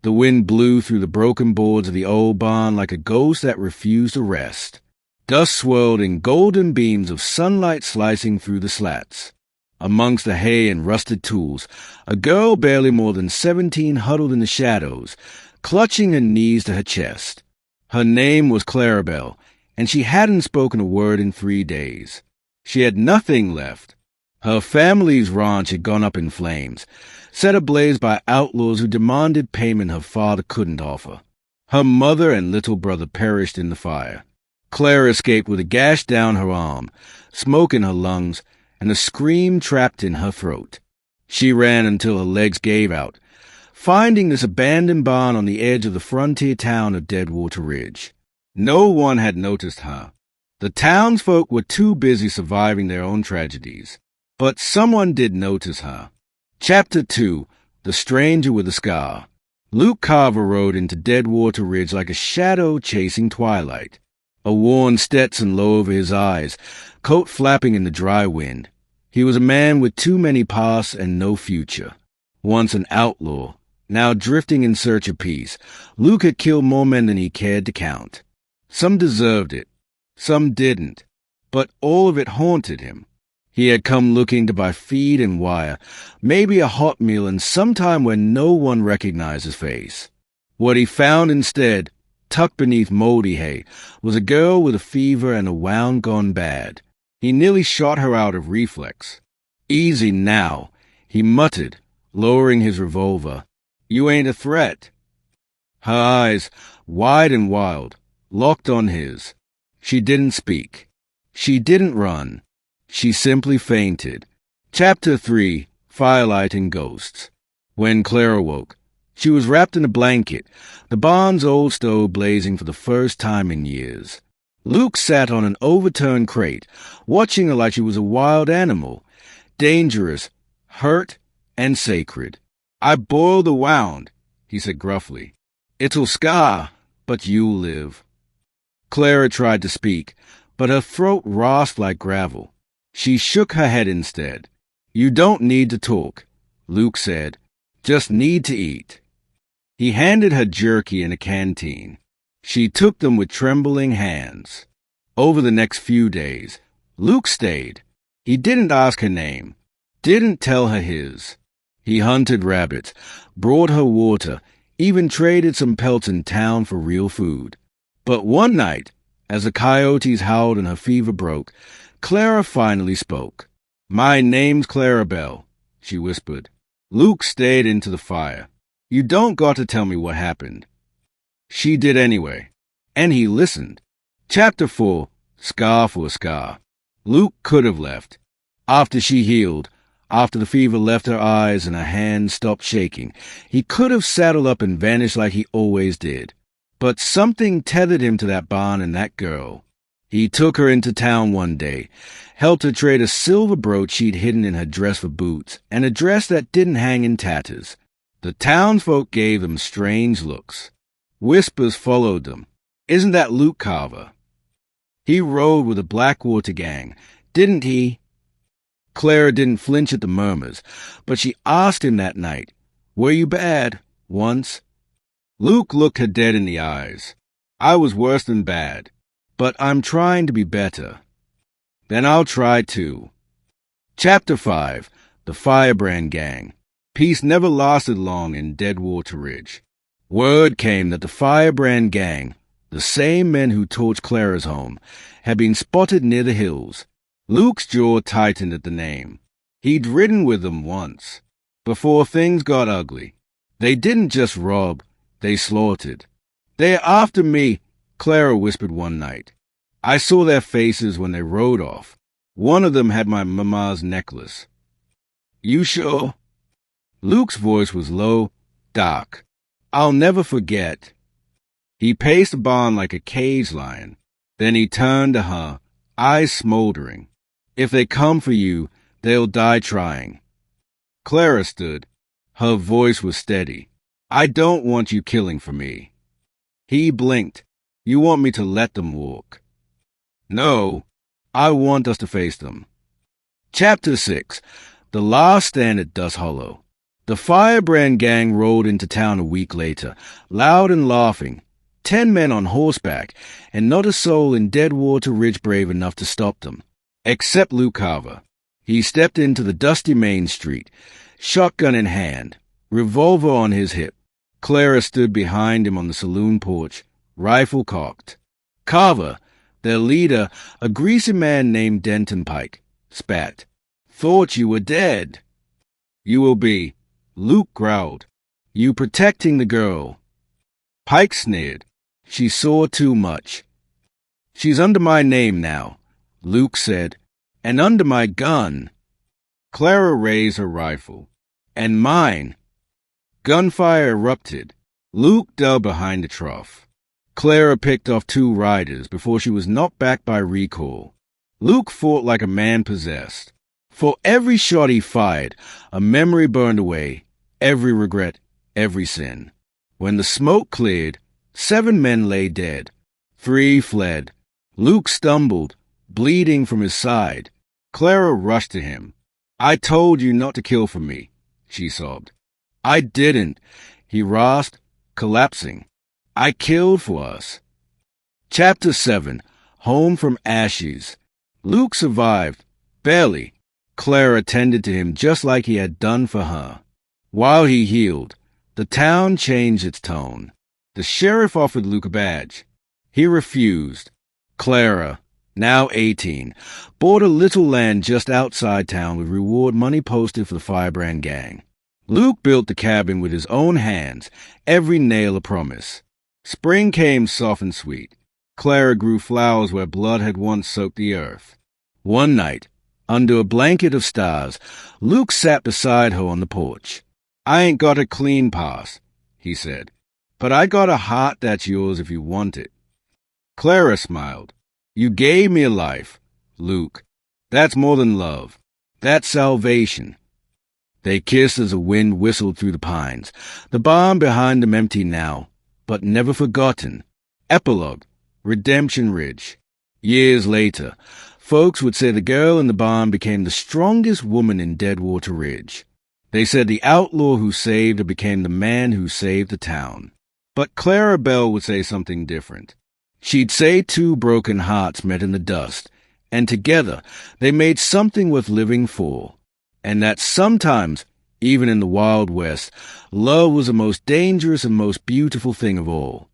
The wind blew through the broken boards of the old barn like a ghost that refused to rest. Dust swirled in golden beams of sunlight slicing through the slats. Amongst the hay and rusted tools, a girl barely more than 17 huddled in the shadows, clutching her knees to her chest. Her name was Clara, and she hadn't spoken a word in 3 days. She had nothing left. Her family's ranch had gone up in flames, set ablaze by outlaws who demanded payment her father couldn't offer. Her mother and little brother perished in the fire. Clara escaped with a gash down her arm, smoke in her lungs, and a scream trapped in her throat. She ran until her legs gave out, finding this abandoned barn on the edge of the frontier town of Deadwater Ridge. No one had noticed her. The townsfolk were too busy surviving their own tragedies. But someone did notice her. Chapter 2, The Stranger with a Scar. Luke Carver rode into Deadwater Ridge like a shadow chasing twilight. A worn Stetson low over his eyes, coat flapping in the dry wind. He was a man with too many pasts and no future. Once an outlaw, now drifting in search of peace, Luke had killed more men than he cared to count. Some deserved it, some didn't, but all of it haunted him. He had come looking to buy feed and wire, maybe a hot meal, and sometime when no one recognized his face. What he found instead, tucked beneath moldy hay, was a girl with a fever and a wound gone bad. He nearly shot her out of reflex. "Easy now," he muttered, lowering his revolver. "You ain't a threat." Her eyes, wide and wild, locked on his. She didn't speak. She didn't run. She simply fainted. Chapter 3, Firelight and Ghosts. When Clara woke, she was wrapped in a blanket, the barn's old stove blazing for the first time in years. Luke sat on an overturned crate, watching her like she was a wild animal, dangerous, hurt, and sacred. "I boiled the wound," he said gruffly. "It'll scar, but you'll live." Clara tried to speak, but her throat rasped like gravel. She shook her head instead. "You don't need to talk," Luke said. "Just need to eat." He handed her jerky and a canteen. She took them with trembling hands. Over the next few days, Luke stayed. He didn't ask her name, didn't tell her his. He hunted rabbits, brought her water, even traded some pelts in town for real food. But one night, as the coyotes howled and her fever broke, Clara finally spoke. "My name's Clara," she whispered. Luke stayed into the fire. "You don't got to tell me what happened." She did anyway, and he listened. Chapter 4, Scar for a Scar. Luke could have left. After she healed, after the fever left her eyes and her hands stopped shaking, he could have saddled up and vanished like he always did. But something tethered him to that barn and that girl. He took her into town one day, helped her trade a silver brooch she'd hidden in her dress for boots, and a dress that didn't hang in tatters. The townsfolk gave them strange looks. Whispers followed them. "Isn't that Luke Carver? He rode with the Blackwater gang, didn't he?" Clara didn't flinch at the murmurs, but she asked him that night, "Were you bad, once?" Luke looked her dead in the eyes. "I was worse than bad, but I'm trying to be better." "Then I'll try too." Chapter 5, The Firebrand Gang. Peace never lasted long in Deadwater Ridge. Word came that the Firebrand Gang, the same men who torched Clara's home, had been spotted near the hills. Luke's jaw tightened at the name. He'd ridden with them once, before things got ugly. They didn't just rob, they slaughtered. "They're after me," Clara whispered one night. "I saw their faces when they rode off. One of them had my mama's necklace." "You sure?" Luke's voice was low, dark. "I'll never forget." He paced the barn like a cage lion. Then he turned to her, eyes smoldering. "If they come for you, they'll die trying." Clara stood. Her voice was steady. "I don't want you killing for me." He blinked. "You want me to let them walk?" "No, I want us to face them." Chapter 6, The Last Stand at Dust Hollow. The Firebrand gang rolled into town a week later, loud and laughing. 10 men on horseback, and not a soul in Deadwater Ridge brave enough to stop them, except Luke Carver. He stepped into the dusty main street, shotgun in hand, revolver on his hip. Clara stood behind him on the saloon porch, rifle cocked. Carver, their leader, a greasy man named Denton Pike, spat. "Thought you were dead." "You will be," Luke growled. "You protecting the girl." Pike sneered. "She saw too much." "She's under my name now," Luke said, "and under my gun." Clara raised her rifle. "And mine." Gunfire erupted. Luke dug behind the trough. Clara picked off 2 riders before she was knocked back by recoil. Luke fought like a man possessed. For every shot he fired, a memory burned away, every regret, every sin. When the smoke cleared, 7 men lay dead. 3 fled. Luke stumbled, bleeding from his side. Clara rushed to him. "I told you not to kill for me," she sobbed. "I didn't," he rasped, collapsing. "I killed for us." Chapter 7. Home from Ashes. Luke survived, barely. Clara tended to him just like he had done for her. While he healed, the town changed its tone. The sheriff offered Luke a badge. He refused. Clara, now 18, bought a little land just outside town with reward money posted for the Firebrand gang. Luke built the cabin with his own hands, every nail a promise. Spring came soft and sweet. Clara grew flowers where blood had once soaked the earth. One night, under a blanket of stars, Luke sat beside her on the porch. "I ain't got a clean pass," he said, "but I got a heart that's yours if you want it." Clara smiled. "You gave me a life, Luke. That's more than love. That's salvation." They kissed as the wind whistled through the pines, the barn behind them empty now, but never forgotten. Epilogue, Redemption Ridge. Years later, folks would say the girl in the barn became the strongest woman in Deadwater Ridge. They said the outlaw who saved her became the man who saved the town. But Clara Bell would say something different. She'd say 2 broken hearts met in the dust, and together they made something worth living for. And that sometimes, even in the Wild West, love was the most dangerous and most beautiful thing of all.